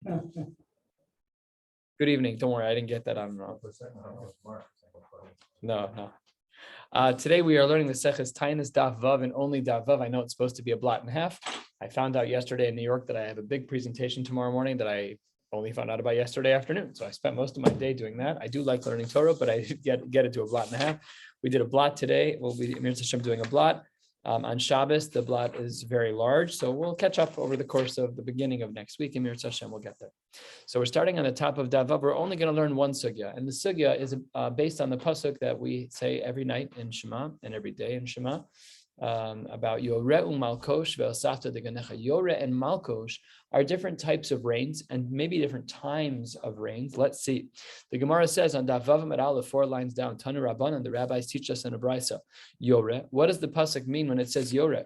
Good evening. Don't worry, I didn't get that on wrong. No. Today we are learning the Maseches Taanis Daf Vav and only Daf Vav. I know it's supposed to be a blot and a half. I found out yesterday in New York that I have a big presentation tomorrow morning that I only found out about yesterday afternoon. So I spent most of my day doing that. I do like learning Torah, but I get it to a blot and a half. We did a blot today. We'll be Mir Hashem doing a blot. On Shabbos, the blot is very large, so we'll catch up over the course of the beginning of next week. And Mir Hashem, we'll get there. So we're starting on the top of Daf Vav. We're only going to learn one sugya, and the sugya is based on the pasuk that we say every night in Shema and every day in Shema about Yoreh u'malkosh ve'osafta deganecha. Yoreh and malkosh are different types of rains and maybe different times of rains. Let's see. The Gemara says on Daf Vav Amud Aleph, 4 lines down, Tanu Rabbanan, the rabbis teach us in a brisa, Yoreh. What does the pasuk mean when it says Yoreh?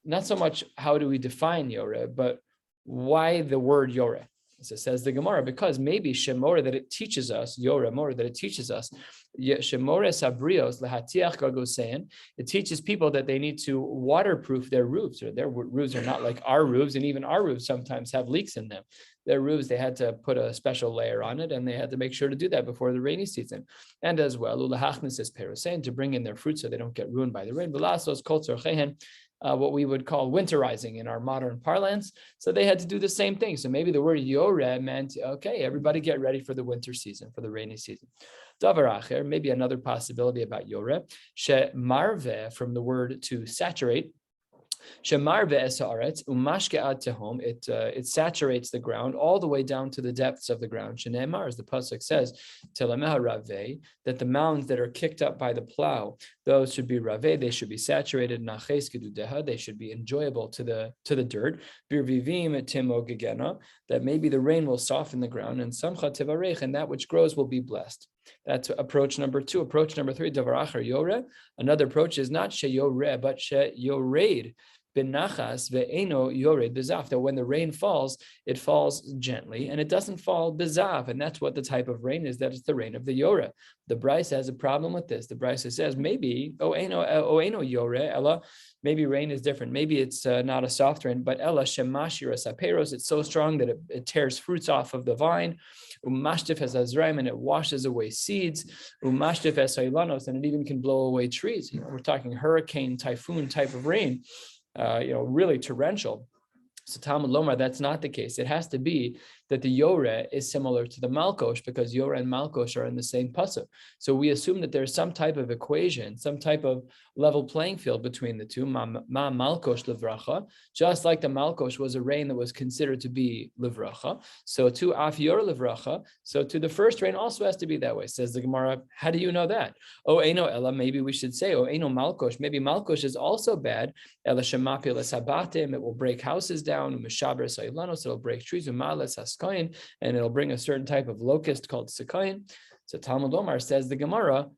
Not so much how do we define Yoreh, but why the word Yoreh? So says the Gemara, because maybe Shemora that it teaches us, Yoreh Mora that it teaches us, Shemora Sabrios Lahatiach Gargosein, it teaches people that they need to waterproof their roofs, or their roofs are not like our roofs, and even our roofs sometimes have leaks in them. Their roofs, they had to put a special layer on it, and they had to make sure to do that before the rainy season. And as well, Ulahachnis is Perosein, to bring in their fruit so they don't get ruined by the rain. Velasos Kol Tzorchehen, what we would call winterizing in our modern parlance. So they had to do the same thing. So maybe the word Yoreh meant, okay, everybody get ready for the winter season, for the rainy season. Davar acher, maybe another possibility about Yoreh, she marveh, from the word to saturate. It saturates the ground all the way down to the depths of the ground. Shene'emar, as the pasuk says, that the mounds that are kicked up by the plow, those should be raveh, they should be saturated. They should be enjoyable to the dirt. That maybe the rain will soften the ground, and and that which grows will be blessed. That's approach number 2. Approach number 3, davar acher yoreh. Another approach is not sheyoreh, but sheyored benachas ve'eno yored bezav. That when the rain falls, it falls gently and it doesn't fall bezav. And that's what the type of rain is. That is the rain of the yoreh. The Brisa has a problem with this. The Brisa says maybe eno yoreh ella. Maybe rain is different. Maybe it's not a soft rain, but ella shemashiras aperos. It's so strong that it tears fruits off of the vine. Umashtif has azraim, and it washes away seeds. Umashtif has hailanos, and it even can blow away trees. We're talking hurricane, typhoon type of rain. Really torrential. So Talmud Lomar, that's not the case. It has to be that the Yoreh is similar to the Malkosh, because Yoreh and Malkosh are in the same pasuk. So we assume that there's some type of equation, some type of level playing field between the two. Ma Malkosh Livracha, just like the Malkosh was a rain that was considered to be Livracha. So to Af Yor Livracha, so to the first rain also has to be that way. Says the Gemara, how do you know that? Oh, Eino Ella, maybe we should say, oh, Eino Malkosh, maybe Malkosh is also bad. Ella Shemapi Lesabatim, it will break houses down. Umeshaber Sailanos, it'll break trees. Umalas Haskoyin, and it'll bring a certain type of locust called Sikoyin. So Talmud Lomar, says the Gemara,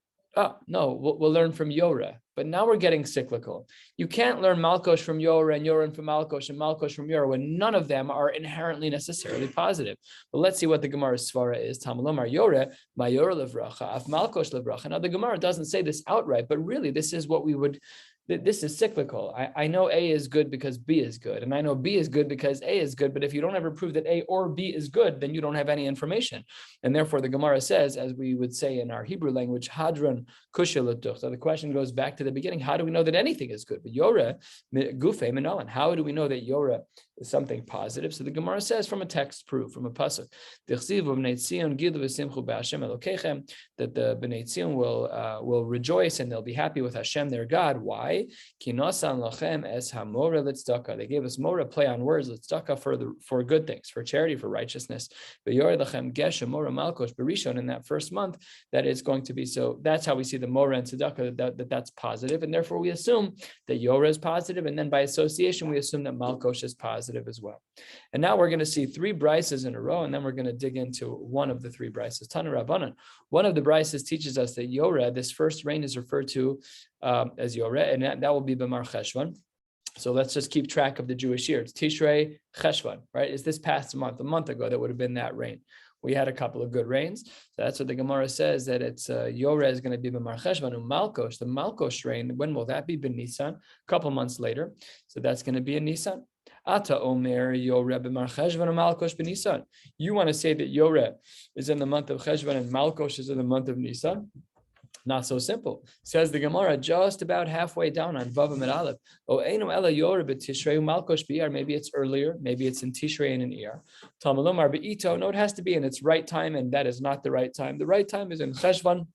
no, we'll learn from Yoreh. But now we're getting cyclical. You can't learn Malkosh from Yoreh and Yoreh from Malkosh and Malkosh from Yoreh when none of them are inherently necessarily positive. But let's see what the Gemara's svara is. Talmud Lomar Yoreh, Mayor Levracha, Af Malkosh Levracha. Now the Gemara doesn't say this outright, but really this is what we would. This is cyclical. I know A is good because B is good, and I know B is good because A is good, but if you don't ever prove that A or B is good, then you don't have any information. And therefore the Gemara says, as we would say in our Hebrew language, Hadron Kushel. So the question goes back to the beginning, how do we know that anything is good? But Yoreh, Gufei Minolan, how do we know that Yoreh is something positive? So the Gemara says from a text proof, from a pasuk, that the Bnei Tzion will rejoice and they'll be happy with Hashem their God. Why? They gave us mora, play on words, for good things, for charity, for righteousness. In that first month, that is going to be so. That's how we see the mora and tzedakah, that's positive, and therefore we assume that Yoreh is positive, and then by association we assume that Malkosh is positive as well. And now we're going to see 3 brises in a row, and then we're going to dig into one of the 3 brises. Tanu Rabbanan. One of the brises teaches us that Yoreh, this first rain, is referred to as Yoreh, and that will be B'mar Cheshvan. So let's just keep track of the Jewish year. It's Tishrei Cheshvan, right? Is this past month, a month ago, that would have been that rain. We had a couple of good rains. So that's what the Gemara says, that it's Yoreh is going to be B'mar Cheshvan, and Malkosh, the Malkosh rain, when will that be? Ben Nisan, a couple months later. So that's going to be in Nisan. Ata Omer Yoreh b'mar Cheshvan and Malkosh b'Nisan. You want to say that Yoreh is in the month of Cheshvan and Malkosh is in the month of Nisan? Not so simple. Says the Gemara just about halfway down on Vav Amid Aleph. O Einu Ela Yoreh b'Tishrei Malkosh b'Iyar. Maybe it's earlier. Maybe it's in Tishrei and in Iyar. Talmud Lomar b'Ito. No, it has to be in its right time, and that is not the right time. The right time is in Cheshvan,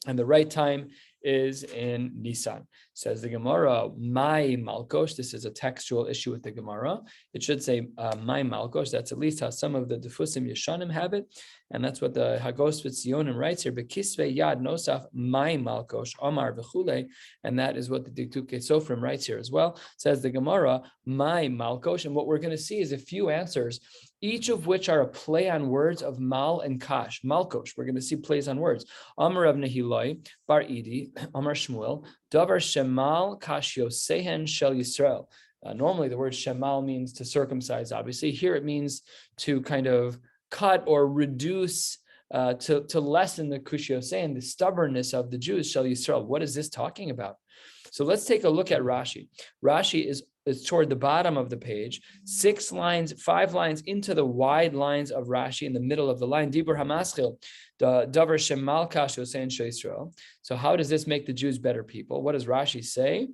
and the right time is in Nisan. Says the Gemara, my Malkosh. This is a textual issue with the Gemara. It should say my Malkosh. That's at least how some of the Defusim Yeshanim have it. And that's what the Hagos V'Tzionim writes here. Bekisve Yad Nosaf my Malkosh Amar V'Chule. And that is what the Diktuke Sofrim writes here as well. Says the Gemara, my Malkosh. And what we're going to see is a few answers, each of which are a play on words of Mal and Kash. Malkosh. We're going to see plays on words. Amar Rav Nehiloi, Bar Idi, Amar Shmuel, Davar Shemal Kash Yosehen Shel Yisrael. Normally the word Shemal means to circumcise, obviously. Here it means to kind of cut or reduce, to lessen the Kushyosein, the stubbornness of the Jews, Shel Yisrael. What is this talking about? So let's take a look at Rashi. Rashi is toward the bottom of the page, 5 lines into the wide lines of Rashi in the middle of the line. Dibur Hamaschil, the Davar Shemal Kash Yosein Shel Yisrael. So how does this make the Jews better people? What does Rashi say?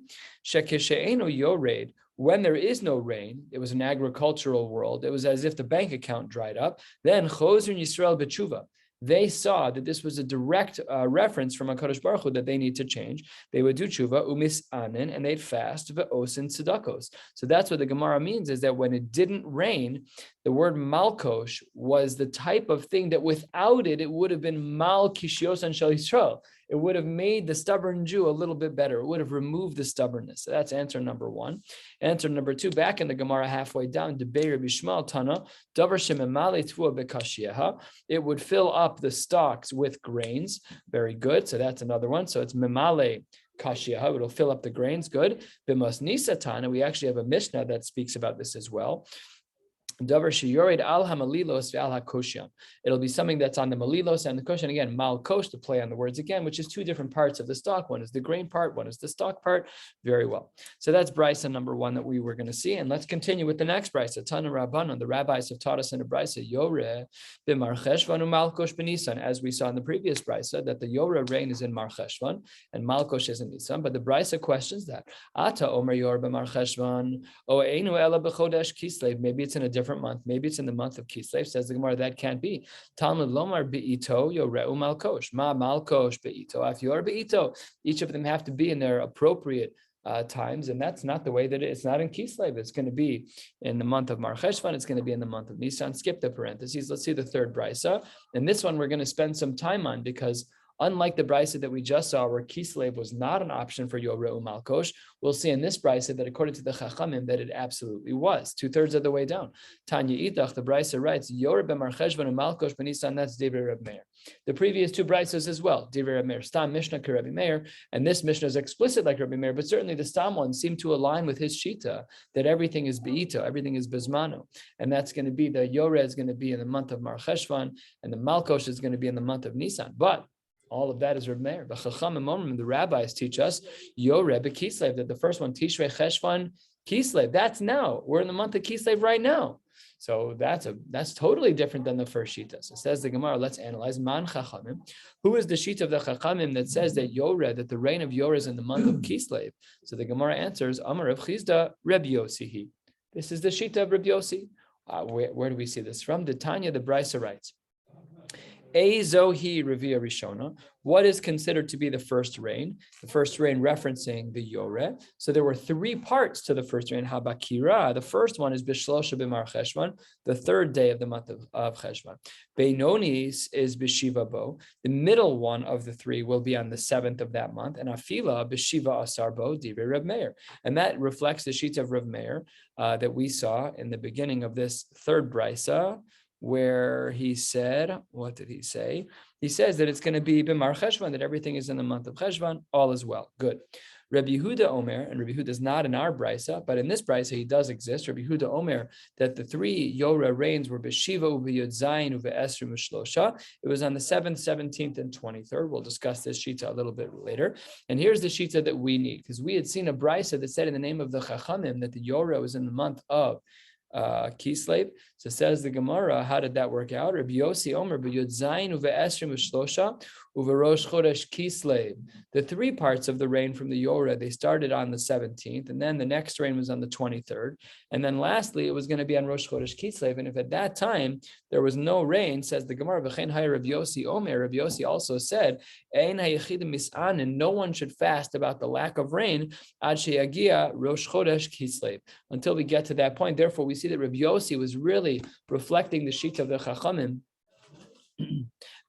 Shekeshe'enu Yored. When there is no rain, it was an agricultural world. It was as if the bank account dried up. Then Chozrin Yisrael B'tshuva. They saw that this was a direct reference from HaKadosh Baruch Hu that they need to change. They would do tshuva, umis anin, and they'd fast, ve'osin tzedakos. So that's what the Gemara means, is that when it didn't rain, the word malkosh was the type of thing that without it, it would have been mal kishyosan shel Yisrael. It would have made the stubborn Jew a little bit better. It would have removed the stubbornness. So that's answer number 1. Answer number 2, back in the Gemara halfway down, Debei Rabbi Shmuel Tana, Davar shememale tvua bekashieha. It would fill up the stalks with grains. Very good. So that's another one. So it's memale kashiyaha. It'll fill up the grains. Good. B'mas nisa Tana. We actually have a Mishnah that speaks about this as well. Davar shiur al hamalilos ve'al hakoshiam. It'll be something that's on the malilos and the koshiam. Again, malkosh, to play on the words again, which is 2 different parts of the stalk. One is the grain part, one is the stalk part. Very well. So that's brisa number 1 that we were going to see. And let's continue with the next brisa. Tana Rabbanon, the rabbis have taught us in a brisa, Yoreh b'mar cheshvan u'malkosh b'nisan, as we saw in the previous brisa, that the Yoreh rain is in Mar Cheshvan and malkosh is in Nisan. But the brisa questions that. Ata omer Yoreh b'mar cheshvan o einu ela b'chodesh kislev. Maybe it's in a different month. Maybe it's in the month of Kislev. Says the Gemara, that can't be. Talmud Lomar be'ito yoreu malkosh. Ma malkosh be'ito af yor be'ito. Each of them have to be in their appropriate times, and that's not the way that it's not in Kislev. It's going to be in the month of Mar Cheshvan. It's going to be in the month of Nisan. Skip the parentheses. Let's see the third brisa. And this one we're going to spend some time on, because unlike the brisa that we just saw, where Kislev was not an option for Yoreu Malkosh, we'll see in this brisa that according to the Chachamim, that it absolutely was, 2/3 of the way down. Tanya Idach, the brisa writes, Yoreh b'mar Cheshvan and Malkosh b'Nisan, that's Divrei Reb Meir. The previous 2 brisas as well, Divrei Reb Meir, Stam Mishnah ke Rabbi Meir, and this Mishnah is explicit like Rabbi Meir, but certainly the Stam one seemed to align with his shita, that everything is be'ito, everything is bezmanu, and that's going to be, the Yoreh is going to be in the month of Mar Cheshvan, and the Malkosh is going to be in the month of Nisan. But all of that is Reb Meir. But Chachamim, the rabbis teach us Yoreh b'Kislev, that the first one, Tishrei Cheshvan Kislev, that's now. We're in the month of Kislev right now. So that's totally different than the first shita. So says the Gemara, let's analyze Man Chachamim. Who is the shita of the Chachamim that says that Yoreh, that the reign of Yoreh is in the month of Kislev? So the Gemara answers, Amar Rav Chizda, Reb Yosihi. This is the shita of Reb Yosi. Where do we see this from? The Tanya, the Brisa writes, Ezohi Revia Rishona. What is considered to be the first rain? The first rain referencing the Yoreh. So there were 3 parts to the first rain. Habakira. The first one is Bishlosha b'Mar Cheshvan, the 3rd day of the month of Cheshvan. Beinonis is Bishiva Bo. The middle one of the 3 will be on the 7th of that month. And Afila Bishiva Asar Bo Divrei Reb Meir. And that reflects the sheet of Reb Meir that we saw in the beginning of this 3rd brisa, where he said, what did he say? He says that it's going to be b'Mar Cheshvan, that everything is in the month of Cheshvan, all is well. Good. Rabbi Yehuda Omer, and Rabbi Yehuda is not in our brisa, but in this brisa he does exist. Rabbi Yehuda Omer, that the 3 Yoreh rains were B'Shiva, U'B'Yud Zayin, U'B'Esrim, U'Shlosha. It was on the 7th, 17th, and 23rd. We'll discuss this shita a little bit later. And here's the shita that we need, because we had seen a brisa that said in the name of the Chachamim that the Yoreh was in the month of Kislev. So says the Gemara, how did that work out? Rabbi Yossi Omer b'Yud Zayin uve'esrim u'shlosha uve'rosh chodesh Kislev. The 3 parts of the rain from the Yoreh, they started on the 17th, and then the next rain was on the 23rd, and then lastly it was going to be on Rosh Chodesh Kislev. And if at that time there was no rain, says the Gemara, v'chein hay Rabbi Yossi Omer. Rabbi Yossi also said, ein hayechidim mis'anin, no one should fast about the lack of rain ad sheyagia Rosh Chodesh Kislev, until we get to that point. Therefore, we see that Rabbi Yossi was really reflecting the shita of the Chachamim,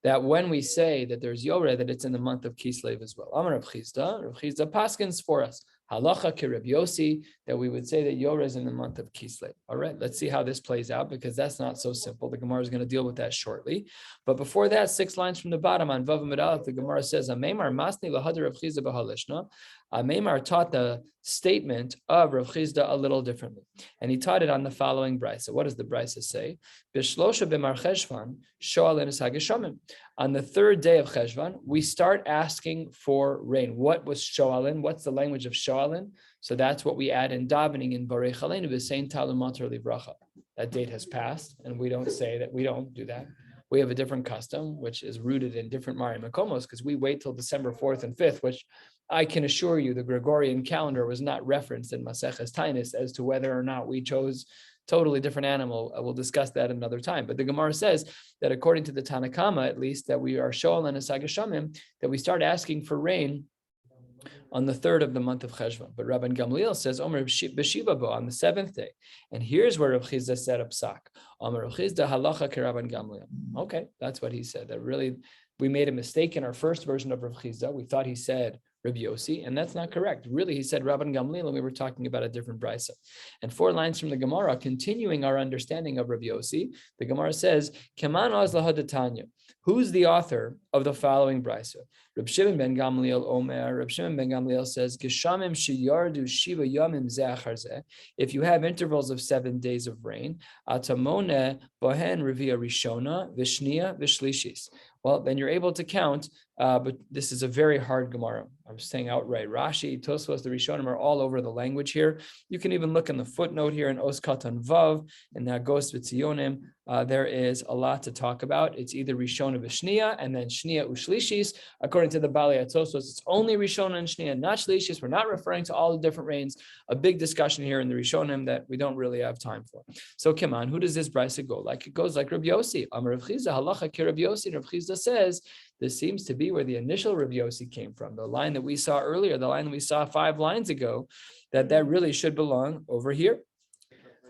that when we say that there's Yoreh, that it's in the month of Kislev as well. Amar Rav Chizda paskins for us, halacha ki Rabbi Yossi, that we would say that Yoreh is in the month of Kislev. All right, let's see how this plays out, because that's not so simple. The Gemara is going to deal with that shortly. But before that, 6 lines from the bottom on Vav Amud Aleph, the Gemara says, Ameimar masni lahadar Rav Chizda b'halishna. Meimar taught the statement of Rav Chizda a little differently, and he taught it on the following brisa. What does the brisa say? Bishlosha b'mar Cheshvan shoalin es hageshamim. On the 3rd day of Cheshvan, we start asking for rain. What was shoalin? What's the language of shoalin? So that's what we add in davening in Barei Chaleinu v'sein talu matar livracha. That date has passed, and we don't say that. We don't do that. We have a different custom, which is rooted in different Mari Makomos, because we wait till December 4th and 5th, which I can assure you the Gregorian calendar was not referenced in Maseches Taanis as to whether or not we chose totally different animal. We'll discuss that another time. But the Gemara says that according to the Tanakama, at least, that we are shoal and asagashamim, that we start asking for rain on the 3rd of the month of Cheshvan. But Rabban Gamliel says, Omer b'Shiva bo, on the 7th day. And here's where Rav Chizda said a psak. Omer Rav Chizda halacha ki Rabban Gamliel. Okay, that's what he said. That really, we made a mistake in our first version of Rav Chizda. We thought he said Rabbi Yossi, and that's not correct. Really, he said Rabban Gamliel, and we were talking about a different brisa. And 4 lines from the Gemara, continuing our understanding of Rabbi Yossi, the Gemara says, Keman oz lahadatanya. Who's the author of the following brisa? Reb Shimon ben Gamliel Omer. Reb Shimon ben Gamliel says, Geshamim sheyardu shiva yamim zeh achar zeh. If you have intervals of 7 days of rain, atamone bohen revia rishona vishnia vishlishis. Well, then you're able to count, but this is a very hard Gemara. I'm saying outright. Rashi, Tosfos, the Rishonim are all over the language here. You can even look in the footnote here in Oskatan Vav and Nagos V'Tzionim. There is a lot to talk about. It's either Rishona v'Shnia and then Shnia u'Shlishis. According to the Balei Tosfos, it's only Rishona and Shnia, not Shlishis. We're not referring to all the different rains. A big discussion here in the Rishonim that we don't really have time for. So, come on, who does this brisa go like? It goes like Rabbi Yossi. Amar Rav Chizda halacha ki Rabbi Yossi. Rav Chizda says, this seems to be where the initial Rabbi Yossi came from. The line that we saw earlier, the line that we saw 5 lines ago, that really should belong over here.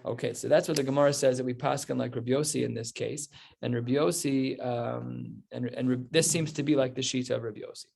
Okay, so that's what the Gemara says, that we paskin like Rabbi Yossi in this case, and Rabbi Yossi, this seems to be like the shita of Rabbi Yossi.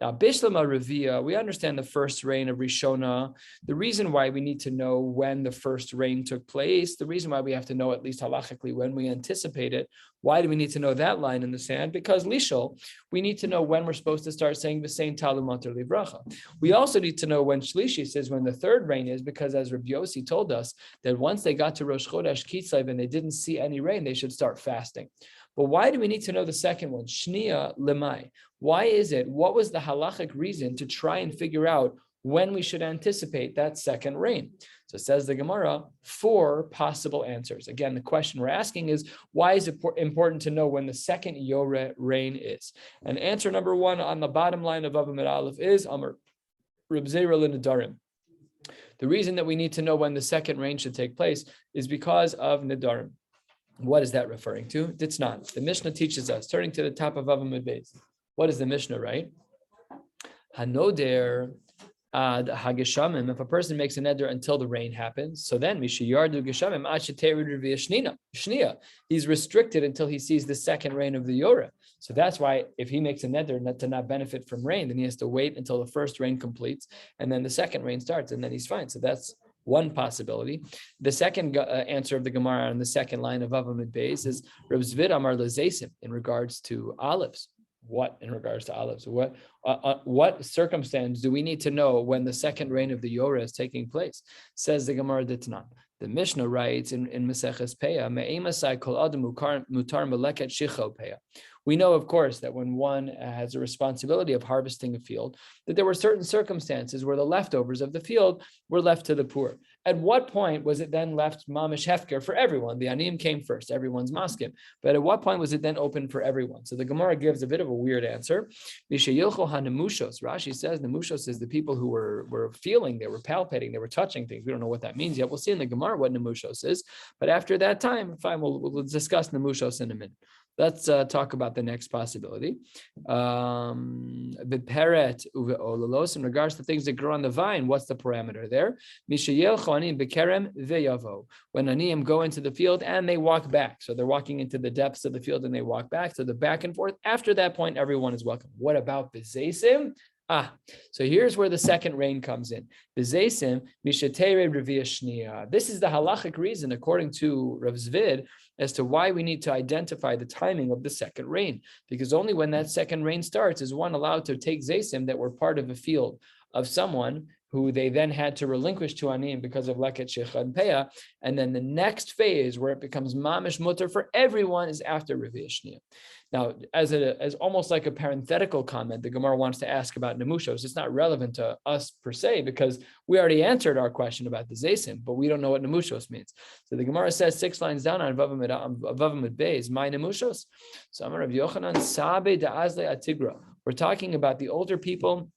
Now, Bishlama Revia, we understand the first rain of Rishona. The reason why we need to know when the first rain took place, the reason why we have to know at least halachically when we anticipate it. Why do we need to know that line in the sand? Because Lishol, we need to know when we're supposed to start saying V'sein talu matar livracha. We also need to know when Shlishi says when the 3rd rain is, because as Rabbi Yossi told us, that once they got to Rosh Chodesh Kislev and they didn't see any rain, they should start fasting. But why do we need to know the second one? Shnia lemai. Why is it? What was the halachic reason to try and figure out when we should anticipate that second rain? So says the Gemara, 4 possible answers. Again, the question we're asking is, why is it important to know when the second Yoreh rain is? And answer number 1 on the bottom line of Vav Amud Aleph is Amar Reb Zera l'Nedarim. The reason that we need to know when the second rain should take place is because of Nedarim. What is that referring to? Ditznan. The Mishnah teaches us, turning to the top of Vav Amud Beis. What is the Mishnah, right? Hanoder the hageshamim. If a person makes a neder until the rain happens, so then mishiyardu geshamim shnia. He's restricted until he sees the second rain of the Yoreh. So that's why if he makes a neder to not benefit from rain, then he has to wait until the first rain completes, and then the second rain starts, and then he's fine. So that's one possibility. The second answer of the Gemara on the second line of Vav Amud Beis is Reb Zvid Amar Lezesim in regards to olives. What in regards to olives? What circumstance do we need to know when the second rain of the Yoreh is taking place? Says the Gemara D'Tanan. The Mishnah writes in Maseches Peah, Me'emasai kol adam mutar meleket shicho peah. We know, of course, that when one has a responsibility of harvesting a field, that there were certain circumstances where the leftovers of the field were left to the poor. At what point was it then left mamish hefker for everyone? The aniyim came first, everyone's maskim. But at what point was it then open for everyone? So the Gemara gives a bit of a weird answer. Rashi says nemushos is the people who were feeling, they were palpating, they were touching things. We don't know what that means yet. We'll see in the Gemara what nemushos is. But after that time, fine, we'll discuss nemushos in a minute. Let's talk about the next possibility. The peret uve'olalos, in regards to things that grow on the vine, what's the parameter there? When aniyim go into the field and they walk back. So they're walking into the depths of the field and they walk back. So the back and forth. After that point, everyone is welcome. What about bezesim? So here's where the second rain comes in. Bezesim mishatere revia shnia. This is the halachic reason, according to Rav Zvid, as to why we need to identify the timing of the second rain. Because only when that second rain starts is one allowed to take zesim that were part of a field of someone who they then had to relinquish to aniyim because of leket shecha and peah. And then the next phase where it becomes mamish mutter for everyone is after revia shnia. Now, as almost like a parenthetical comment, the Gemara wants to ask about nemushos. It's not relevant to us per se because we already answered our question about the zesim, but we don't know what nemushos means. So the Gemara says 6 lines down on Vavamid Beis, my nemushos. So Amar Rav Yochanan Sabe Da'azle Atigra. We're talking about the older people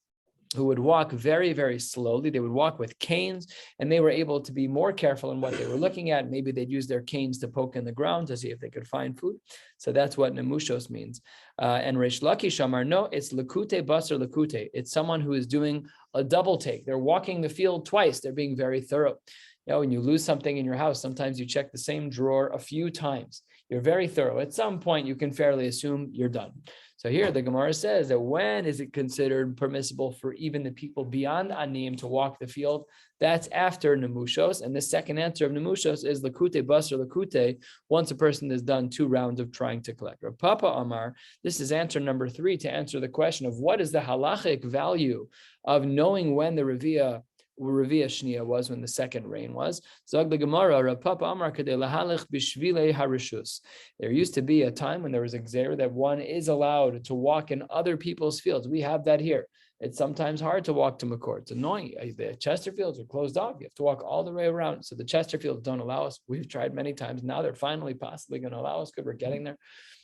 who would walk very, very slowly. They would walk with canes, and they were able to be more careful in what they were looking at. Maybe they'd use their canes to poke in the ground to see if they could find food. So that's what nemushos means. And Reish Lakish Amar, no, it's lakute basar lakute. It's someone who is doing a double take. They're walking the field twice. They're being very thorough. When you lose something in your house, sometimes you check the same drawer a few times. You're very thorough. At some point, you can fairly assume you're done. So here the Gemara says that when is it considered permissible for even the people beyond aniyim to walk the field? That's after nemushos. And the second answer of nemushos is lakute basar lakute, once a person has done 2 rounds of trying to collect. Rav Papa Amar, this is answer number 3 to answer the question of what is the halachic value of knowing when the Revia Shnia was, when the second rain was. Zog the Gemara, Rav Papa Amar kadei lahalich b'shvilei harishus. There used to be a time when there was a gzeira that one is allowed to walk in other people's fields. We have that here. It's sometimes hard to walk to Makor. It's annoying. The Chesterfields are closed off. You have to walk all the way around. So the Chesterfields don't allow us. We've tried many times. Now they're finally possibly going to allow us. Good, we're getting there.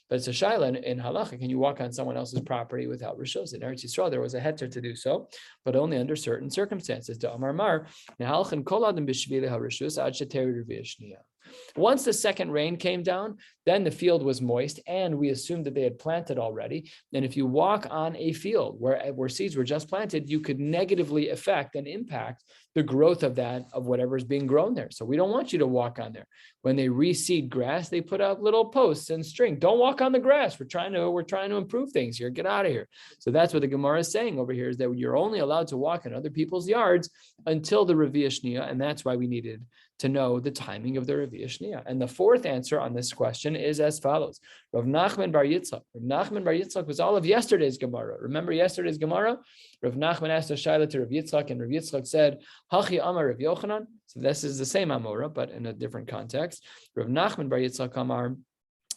But it's a shaila in halacha. Can you walk on someone else's property without rishos? In Eretz Yisrael, there was a heter to do so, but only under certain circumstances. Once the second rain came down, then the field was moist, and we assumed that they had planted already. And if you walk on a field where seeds were just planted, you could negatively affect and impact the growth of whatever is being grown there. So we don't want you to walk on there. When they reseed grass, they put out little posts and string. Don't walk on the grass. We're trying to improve things here. Get out of here. So that's what the Gemara is saying over here, is that you're only allowed to walk in other people's yards until the Revia Shnia, and that's why we needed to know the timing of the Revia Shnia. And the fourth answer on this question is as follows. Rav Nachman Bar Yitzchak. Rav Nachman Bar Yitzchak was all of yesterday's Gemara. Remember yesterday's Gemara? Rav Nachman asked a shaila to Rav Yitzchak, and Rav Yitzchak said, Hachi Amar Rav Yochanan. So this is the same Amora, but in a different context. Rav Nachman Bar Yitzchak Amar,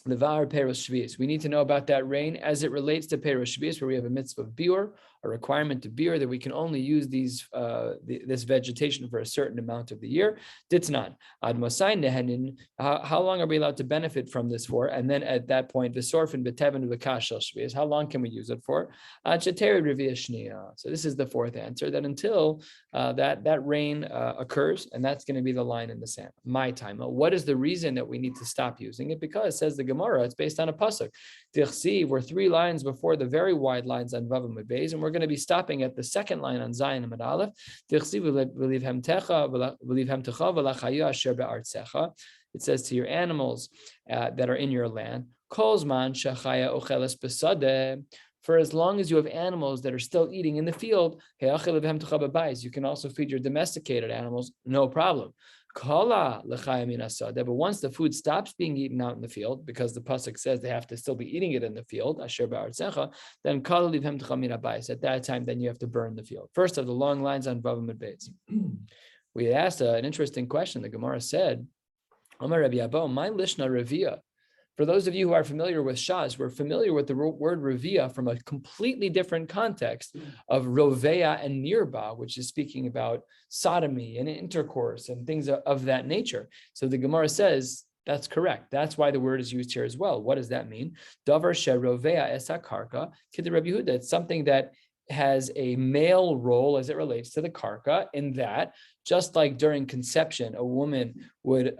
Levar Peros Shvius. We need to know about that rain as it relates to Peros Shvius, where we have a mitzvah of biur, a requirement to biur, that we can only use this vegetation for a certain amount of the year. Ditnan ad Mosai nehenin. How long are we allowed to benefit from this for? And then at that point, v'sorfin b'teven v'kashel shvius. How long can we use it for? Ad sheteri revia shnia. So this is the fourth answer, that until that rain occurs, and that's going to be the line in the sand. My time. What is the reason that we need to stop using it? Because, says the Gemara, it's based on a pasuk. Tichsi, we're 3 lines before the very wide lines on Vav and Beis, and we're going to be stopping at the second line on Zayin and Aleph. It says to your animals that are in your land, for as long as you have animals that are still eating in the field, you can also feed your domesticated animals, no problem. Kala l'chayim min hasadeh. But once the food stops being eaten out in the field, because the pasuk says they have to still be eating it in the field, asher ba'artzecha, then kala livhem techa min habayis. At that time, then you have to burn the field. First of the long lines on Vavam and Beis. We asked an interesting question. The Gemara said, Amar Rabbi Abo, my lishna revia. For those of you who are familiar with Shas, we're familiar with the word revia from a completely different context of rovea and nirba, which is speaking about sodomy and intercourse and things of that nature. So the Gemara says, that's correct. That's why the word is used here as well. What does that mean? Davar she rovea esa karka kid Rabbi Yehuda. It's something that has a male role as it relates to the karka, in that just like during conception, a woman would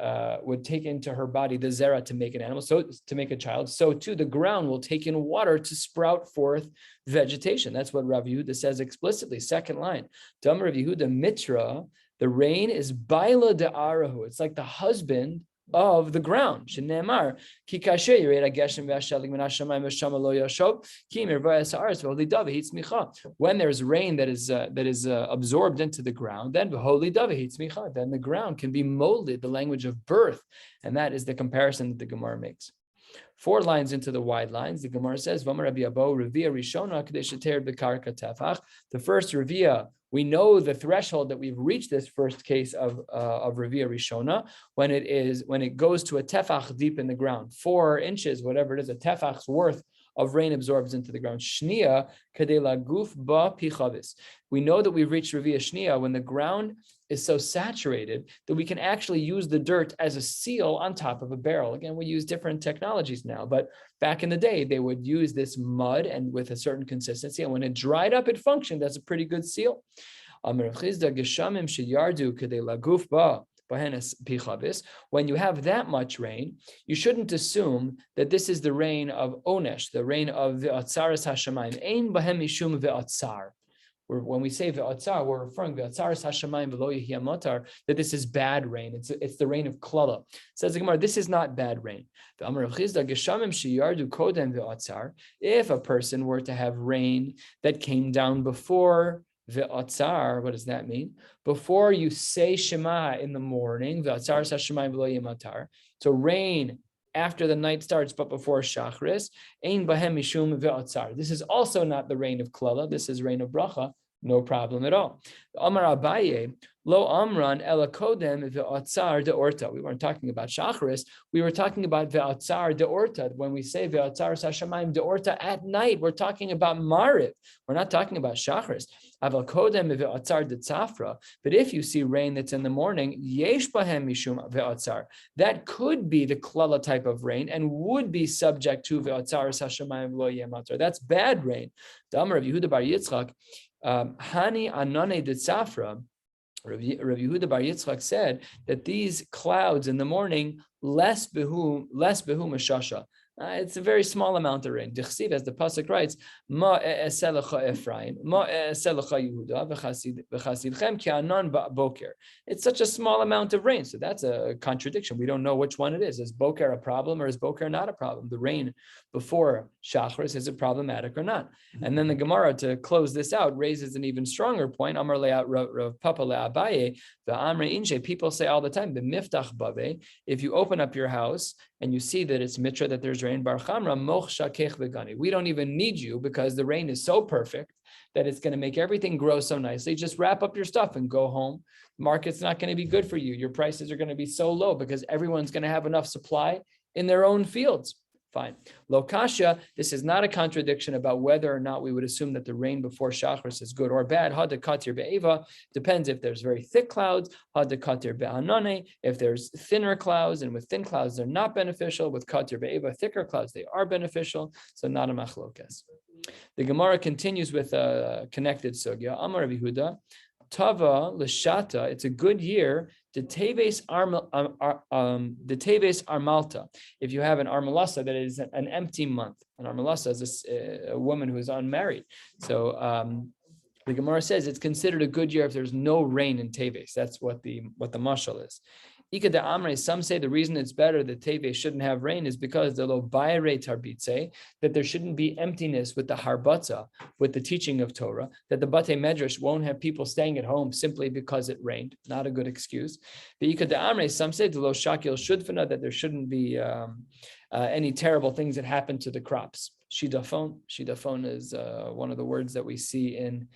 take into her body the zera to make an animal, so to make a child, so too the ground will take in water to sprout forth vegetation. That's what Rav Yehuda says explicitly. Second line, Dam Rav Yehuda mitra, the rain is baila de arahu. It's like the husband of the ground. Shenemar ki kasher yired hageshem ve'ashelik min hashamayim v'shama lo yashov ki mirva ha'aretz v'holi davi hitzmicha. When there's rain that is absorbed into the ground, then v'holi davi hitzmicha. Then the ground can be molded, the language of birth, and that is the comparison that the Gemara makes. 4 lines into the wide lines, the Gemara says, "V'amar Rabbi Abo revia rishona k'dei sheter b'karka tefach." The first revia, we know the threshold that we've reached this first case of revia rishona when it goes to a tefach deep in the ground, 4 inches, whatever it is, a tefach's worth of rain absorbs into the ground. Shnia kadei laguf ba pichavis. We know that we've reached revia shnia when the ground is so saturated that we can actually use the dirt as a seal on top of a barrel. Again, we use different technologies now, but back in the day, they would use this mud and with a certain consistency, and when it dried up, it functioned as a pretty good seal. When you have that much rain, you shouldn't assume that this is the rain of onesh, the rain of ve'atzaras hashamayim. Ein bahem mishum ve'atzar. When we say ve'atzar, we're referring ve'atzaras hashamayim v'lo yehi matar, that this is bad rain. It's the rain of klala. Says the Gemara, this is not bad rain. If a person were to have rain that came down before ve'atzar, what does that mean? Before you say Shema in the morning, ve'atzar sashamayim v'lo yematar. So rain after the night starts, but before Shachris, ein bahem mishum ve'atzar. This is also not the rain of klala. This is rain of bracha. No problem at all. Amar Abaye, lo amran ela kodem ve'atzar de'orta. We weren't talking about Shachris. We were talking about ve'atzar de'orta. When we say ve'atzar sashamayim de'orta at night, we're talking about Mariv. We're not talking about Shachris. Aval kodem ve'atzar de'tzafra. But if you see rain that's in the morning, yesh bahem mishum ve'atzar. That could be the klala type of rain and would be subject to ve'atzar sashamayim lo yematar. That's bad rain. The Amar of Yehuda bar Yitzchak, Hani anane de tzafra, Rav Yehuda bar Yitzchak said that these clouds in the morning, less behu mashasha. It's a very small amount of rain. Dichsiv, as the pasuk writes, Ma eselecha Ephraim, Ma eselecha Yehuda, v'chasidchem ki anan boker. It's such a small amount of rain, so that's a contradiction. We don't know which one it is. Is boker a problem or is boker not a problem? The rain before Shachris, is it problematic or not? And then the Gemara, to close this out, raises an even stronger point. Amar le'at Rav Papa le'abaye, v'amre inche. People say all the time, the miftach bave. If you open up your house and you see that it's mitra, that there's rain, bar chamra moch shakech v'gani. We don't even need you because the rain is so perfect that it's going to make everything grow so nicely. Just wrap up your stuff and go home. The market's not going to be good for you. Your prices are going to be so low because everyone's going to have enough supply in their own fields. Fine. Lokasha, this is not a contradiction about whether or not we would assume that the rain before Shachris is good or bad. Hada katir be'eva, depends if there's very thick clouds. Hada katir be'anane, if there's thinner clouds, and with thin clouds, they're not beneficial. With katir be'eva, thicker clouds, they are beneficial. So not a machlokes. The Gemara continues with a connected sugya. Amar Rabbi Yehuda, Tava l'shata, it's a good year. The teves armalta. If you have an armalasa, that is an empty month. An armalasa is a woman who is unmarried. So the Gemara says it's considered a good year if there's no rain in teves. That's what the mashal is. Ika de Amre, some say the reason it's better that Teve shouldn't have rain is because the lo bayre tarbitze, that there shouldn't be emptiness with the harbatza, with the teaching of Torah, that the Bate Medrash won't have people staying at home simply because it rained. Not a good excuse. The Ika de Amre, some say the lo shakil shudfana, that there shouldn't be any terrible things that happen to the crops. Shidafon. Shidafon is one of the words that we see in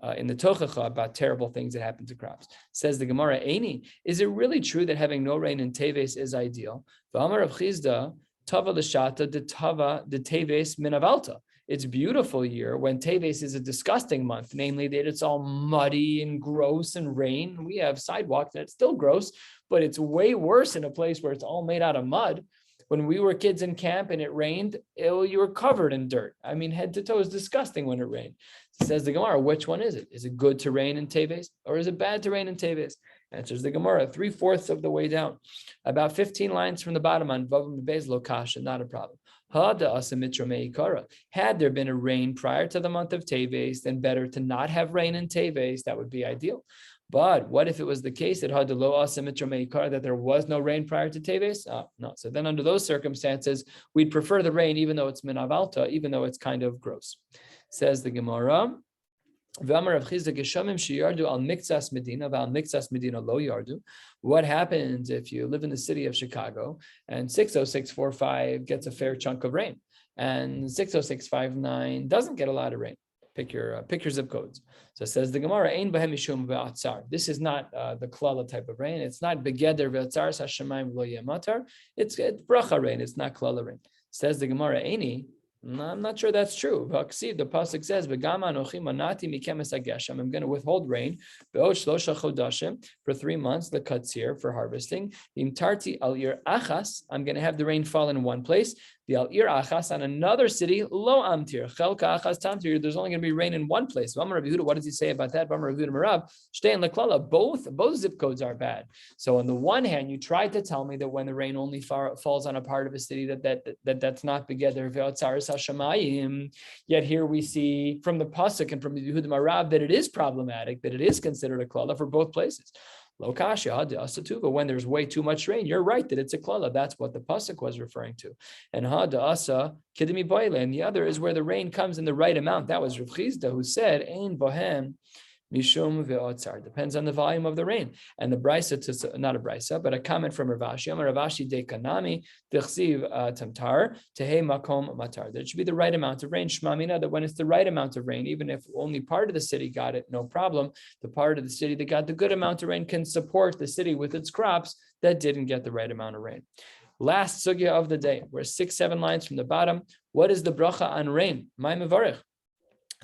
the Tochacha about terrible things that happen to crops. Says the Gemara, Eini, is it really true that having no rain in Teves is ideal? V'amar Rav Chizda, Tava l'shata de Tava de Teves minavalta. It's beautiful year when Teves is a disgusting month, namely that it's all muddy and gross and rain. We have sidewalks and it's still gross, but it's way worse in a place where it's all made out of mud. When we were kids in camp and it rained, you were covered in dirt. I mean, head to toe is disgusting when it rained. Says the Gemara, which one is it? Is it good to rain in Teves or is it bad to rain in Teves? Answers the Gemara, 3/4 of the way down. About 15 lines from the bottom on Vavam Bez Lokasha, not a problem. Had there been a rain prior to the month of Teves, then better to not have rain in Teves. That would be ideal. But what if it was the case that that there was no rain prior to Teves? No. So then under those circumstances, we'd prefer the rain, even though it's minavalta, even though it's kind of gross. Says the Gemara, what happens if you live in the city of Chicago and 60645 gets a fair chunk of rain and 60659 doesn't get a lot of rain? Pick your zip codes. So it says the Gemara, Ein Bahem Mishum Ve'atzar. This is not the klala type of rain. It's not begeder ve'atzar hashemayim lo yematar. It's bracha rain. It's not klala rain. Says the Gemara, Eini. I'm not sure that's true. The pasuk says, I'm going to withhold rain for 3 months, the katzir for harvesting. I'm going to have the rain fall in one place. The al-ir achas on another city, lo amtir. Chelka achas tamtir. There's only going to be rain in one place. Rabbi Yehuda, what does he say about that? Rabbi Yehuda Marav, shtei and leklala. Both zip codes are bad. So on the one hand, you tried to tell me that when the rain only falls on a part of a city, that's not begeder ve'otzaris hashamayim. Yet here we see from the pasuk and from the Yehuda Marav that it is problematic, that it is considered a klala for both places. But when there's way too much rain, you're right that it's a klala. That's what the pasuk was referring to. And ha'da'asa kidmi boile, and the other is where the rain comes in the right amount. That was Rav Chizda who said, "Ein bohem mishum ve'otzar." Depends on the volume of the rain. And the brisa, not a brisa, but a comment from Rav Ashi. Rav Ashi de kanami d'chsiv tamtar tehei makom matar. That it should be the right amount of rain. Shmamina, that when it's the right amount of rain, even if only part of the city got it, no problem. The part of the city that got the good amount of rain can support the city with its crops that didn't get the right amount of rain. Last sugya of the day. We're 6-7 lines from the bottom. What is the bracha on rain? My mevarich.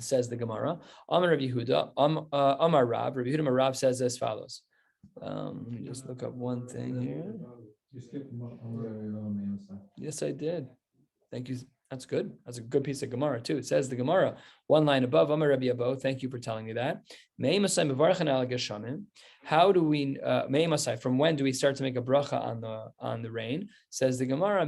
Says the Gemara, Amar Rabbi Yehuda, Amar Rav, Rabbi Yehuda Rav says as follows. Let me just look up one thing here. Yes, I did. Thank you. That's good. That's a good piece of Gemara too. It says the Gemara, one line above, Amar Rabbi Abo. Thank you for telling me that. How do we, from when do we start to make a bracha on the rain? Says the Gemara,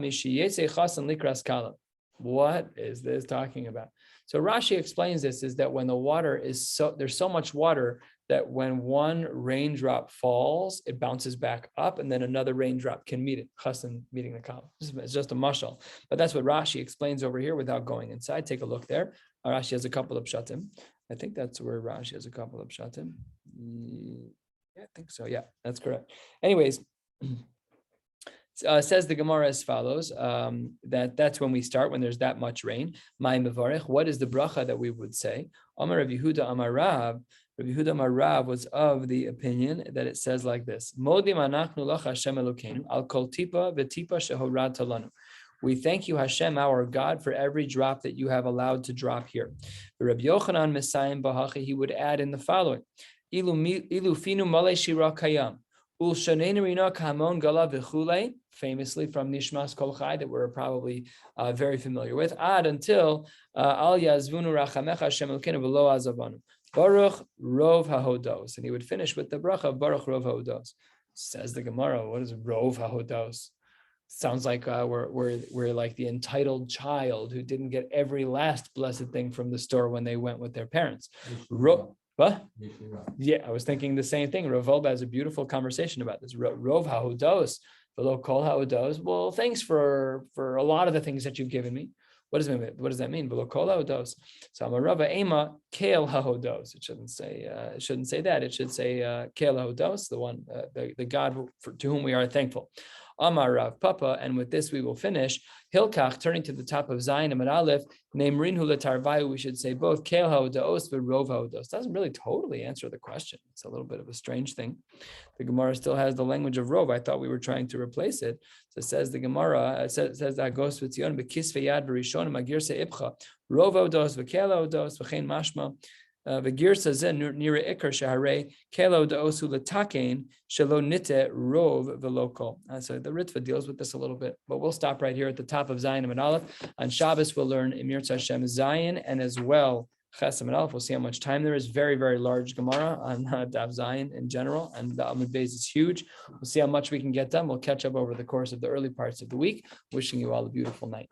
what is this talking about? So Rashi explains this is that when the water is there's so much water that when one raindrop falls, it bounces back up and then another raindrop can meet it. Chassan meeting the column. It's just a mashal. But that's what Rashi explains over here without going inside. Take a look there. Rashi has a couple of pshatim. I think that's where Rashi has a couple of pshatim. Yeah, I think so. Yeah, that's correct. Anyways, says the Gemara as follows, that's when we start, when there's that much rain. My mevarich, what is the bracha that we would say? Amar Rabbi Yehuda Amar Rav, Rabbi Yehuda Amar Rav was of the opinion that it says like this, Modim anachnu lach Hashem Elokeinu, al kol tipa v'tipa shehorat lanu. We thank you, Hashem, our God, for every drop that you have allowed to drop here. Rabbi Yochanan Messiah Bahachi, he would add in the following, Ilu finu male shira kayam. Famously from Nishmas Kol Chai that we're probably very familiar with. Until Al Yazvunu Rachamecha Hashem Elokeinu v'lo azavanu. Baruch Rov HaHodos. And he would finish with the bracha of Baruch Rov HaHodos. Says the Gemara, what is Rov HaHodos? Sounds like we're like the entitled child who didn't get every last blessed thing from the store when they went with their parents. What? Yeah, I was thinking the same thing. Rav Wolbe has a beautiful conversation about this. Rov ha'udos, v'lo kol ha'udos. Well, thanks for a lot of the things that you've given me. What does that mean? V'lo kol ha'udos. So Amarava ema keel ha'udos. It shouldn't say that. It should say keel ha'udos, the one, the God to whom we are thankful. Amar Rav Papa, and with this we will finish. Hilkach, turning to the top of Zayin and Aleph, Neimrin hu letarvayu, we should say both Kel ha'odaos v'rov ha'odaos. Doesn't really totally answer the question. It's a little bit of a strange thing. The Gemara still has the language of rov. I thought we were trying to replace it. So it says the Gemara, says that Agos v'tzion b'kis v'yad v'rishon magir se'ibcha rov ha'odaos v'kel ha'odaos v'chein mashma. V'girsa zen nira ikar shaharei kelo da'osu letakein shelo nite rov velokol. So the Ritva deals with this a little bit, but we'll stop right here at the top of Zayin and Aleph. On Shabbos, we'll learn Emir Hashem Zayin and as well Ches and Aleph. We'll see how much time there is. Very, very large Gemara on Daf Zayin in general, and the Amud Beis is huge. We'll see how much we can get done. We'll catch up over the course of the early parts of the week. Wishing you all a beautiful night.